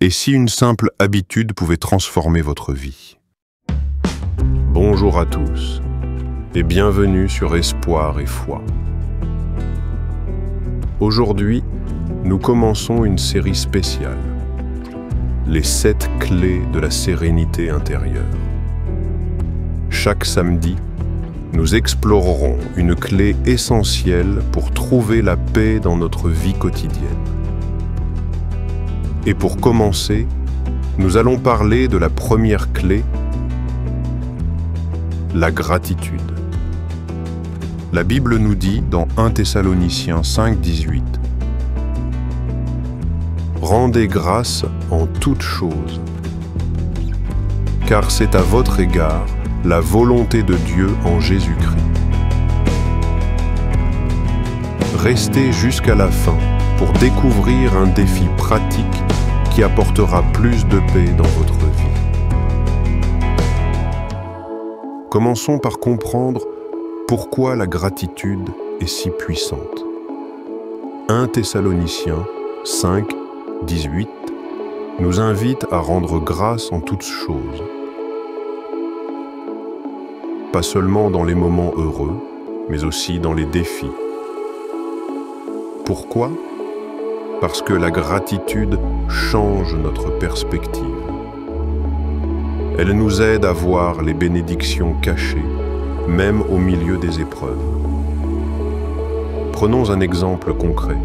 Et si une simple habitude pouvait transformer votre vie? Bonjour à tous et bienvenue sur Espoir et Foi. Aujourd'hui, nous commençons une série spéciale, les 7 clés de la sérénité intérieure. Chaque samedi, nous explorerons une clé essentielle pour trouver la paix dans notre vie quotidienne. Et pour commencer, nous allons parler de la première clé, la gratitude. La Bible nous dit dans 1 Thessaloniciens 5,18 « Rendez grâce en toutes choses, car c'est à votre égard la volonté de Dieu en Jésus-Christ. » Restez jusqu'à la fin pour découvrir un défi pratique qui apportera plus de paix dans votre vie. Commençons par comprendre pourquoi la gratitude est si puissante. 1 Thessaloniciens 5, 18 nous invite à rendre grâce en toutes choses. Pas seulement dans les moments heureux, mais aussi dans les défis. Pourquoi ? Parce que la gratitude change notre perspective. Elle nous aide à voir les bénédictions cachées, même au milieu des épreuves. Prenons un exemple concret.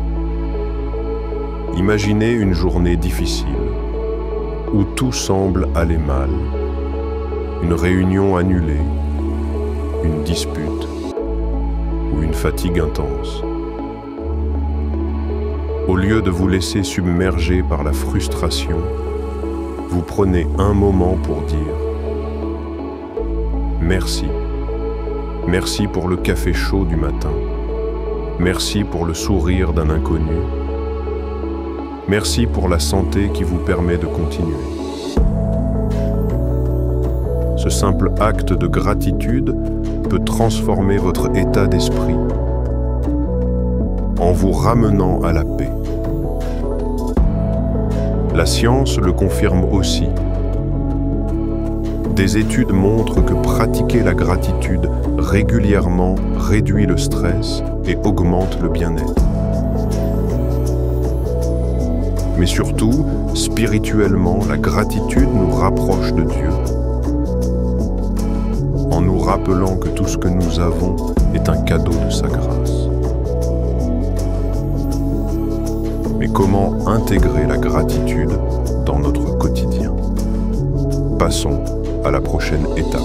Imaginez une journée difficile, où tout semble aller mal, une réunion annulée, une dispute ou une fatigue intense. Au lieu de vous laisser submerger par la frustration, vous prenez un moment pour dire « Merci. Merci pour le café chaud du matin. Merci pour le sourire d'un inconnu. Merci pour la santé qui vous permet de continuer. » Ce simple acte de gratitude peut transformer votre état d'esprit en vous ramenant à la paix. La science le confirme aussi. Des études montrent que pratiquer la gratitude régulièrement réduit le stress et augmente le bien-être. Mais surtout, spirituellement, la gratitude nous rapproche de Dieu, en nous rappelant que tout ce que nous avons est un cadeau de sa grâce. Mais comment intégrer la gratitude dans notre quotidien? Passons à la prochaine étape.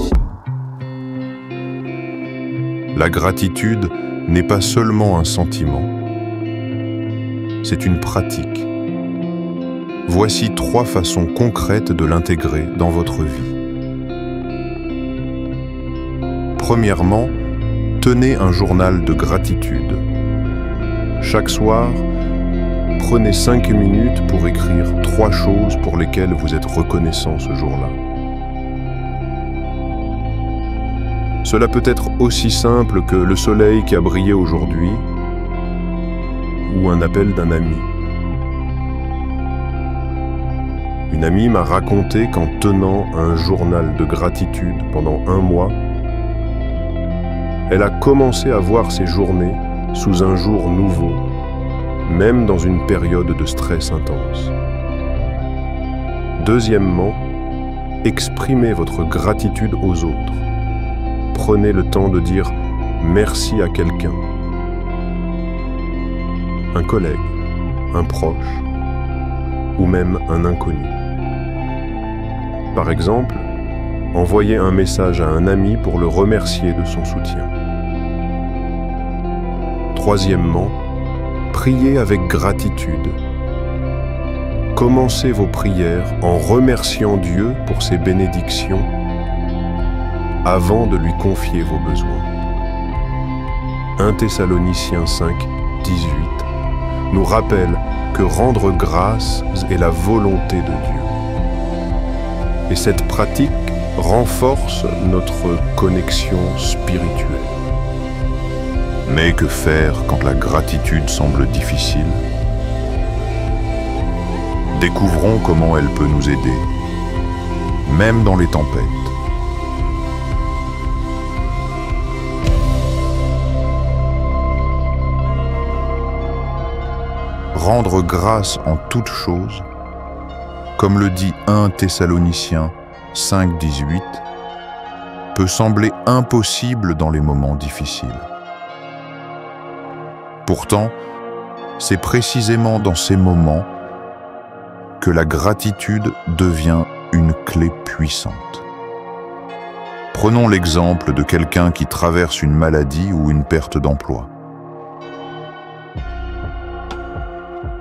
La gratitude n'est pas seulement un sentiment, c'est une pratique. Voici 3 façons concrètes de l'intégrer dans votre vie. Premièrement, tenez un journal de gratitude. Chaque soir, prenez 5 minutes pour écrire 3 choses pour lesquelles vous êtes reconnaissant ce jour-là. Cela peut être aussi simple que le soleil qui a brillé aujourd'hui ou un appel d'un ami. Une amie m'a raconté qu'en tenant un journal de gratitude pendant 1 mois, elle a commencé à voir ses journées sous un jour nouveau, même dans une période de stress intense. Deuxièmement, exprimez votre gratitude aux autres. Prenez le temps de dire merci à quelqu'un, un collègue, un proche ou même un inconnu. Par exemple, envoyez un message à un ami pour le remercier de son soutien. Troisièmement, priez avec gratitude. Commencez vos prières en remerciant Dieu pour ses bénédictions avant de lui confier vos besoins. 1 Thessaloniciens 5, 18 nous rappelle que rendre grâce est la volonté de Dieu. Et cette pratique renforce notre connexion spirituelle. Mais que faire quand la gratitude semble difficile? Découvrons comment elle peut nous aider, même dans les tempêtes. Rendre grâce en toutes choses, comme le dit 1 Thessaloniciens 5,18, peut sembler impossible dans les moments difficiles. Pourtant, c'est précisément dans ces moments que la gratitude devient une clé puissante. Prenons l'exemple de quelqu'un qui traverse une maladie ou une perte d'emploi.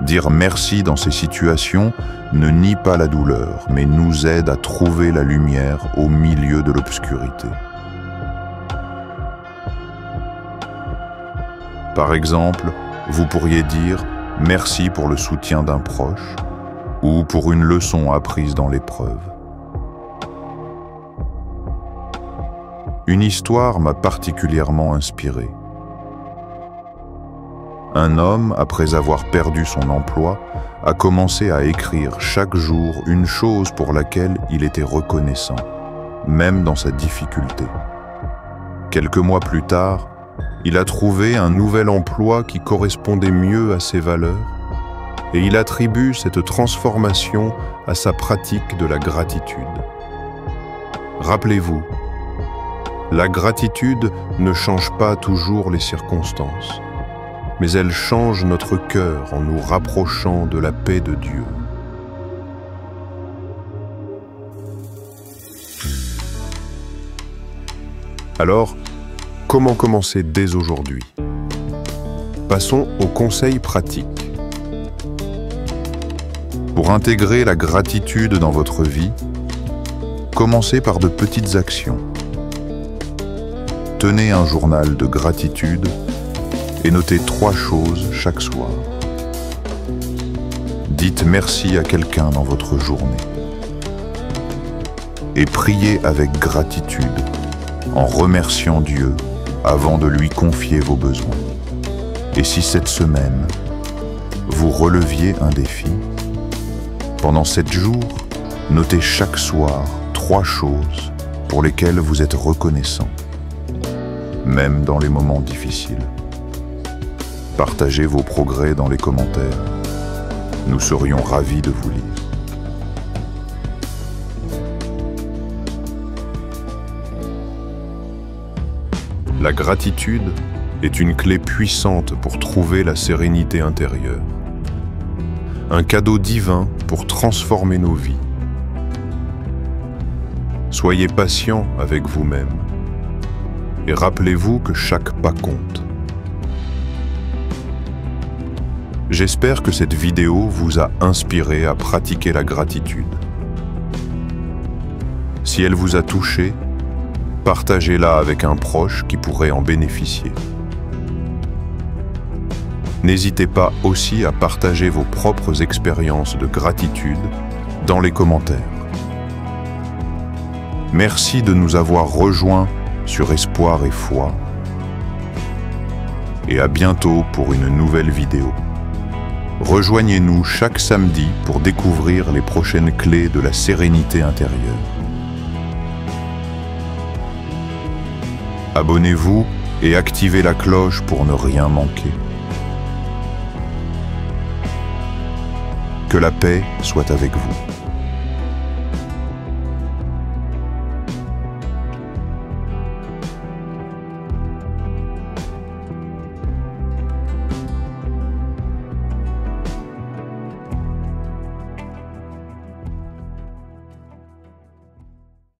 Dire merci dans ces situations ne nie pas la douleur, mais nous aide à trouver la lumière au milieu de l'obscurité. Par exemple, vous pourriez dire « merci pour le soutien d'un proche » ou pour une leçon apprise dans l'épreuve. Une histoire m'a particulièrement inspiré. Un homme, après avoir perdu son emploi, a commencé à écrire chaque jour une chose pour laquelle il était reconnaissant, même dans sa difficulté. Quelques mois plus tard, il a trouvé un nouvel emploi qui correspondait mieux à ses valeurs et il attribue cette transformation à sa pratique de la gratitude. Rappelez-vous, la gratitude ne change pas toujours les circonstances, mais elle change notre cœur en nous rapprochant de la paix de Dieu. Alors, comment commencer dès aujourd'hui? Passons aux conseils pratiques. Pour intégrer la gratitude dans votre vie, commencez par de petites actions. Tenez un journal de gratitude et notez 3 choses chaque soir. Dites merci à quelqu'un dans votre journée. Et priez avec gratitude, en remerciant Dieu avant de lui confier vos besoins. Et si cette semaine, vous releviez un défi, pendant 7 jours, notez chaque soir 3 choses pour lesquelles vous êtes reconnaissant, même dans les moments difficiles. Partagez vos progrès dans les commentaires. Nous serions ravis de vous lire. La gratitude est une clé puissante pour trouver la sérénité intérieure. Un cadeau divin pour transformer nos vies. Soyez patient avec vous-même et rappelez-vous que chaque pas compte. J'espère que cette vidéo vous a inspiré à pratiquer la gratitude. Si elle vous a touché, partagez-la avec un proche qui pourrait en bénéficier. N'hésitez pas aussi à partager vos propres expériences de gratitude dans les commentaires. Merci de nous avoir rejoints sur Espoir et Foi. Et à bientôt pour une nouvelle vidéo. Rejoignez-nous chaque samedi pour découvrir les prochaines clés de la sérénité intérieure. Abonnez-vous et activez la cloche pour ne rien manquer. Que la paix soit avec vous.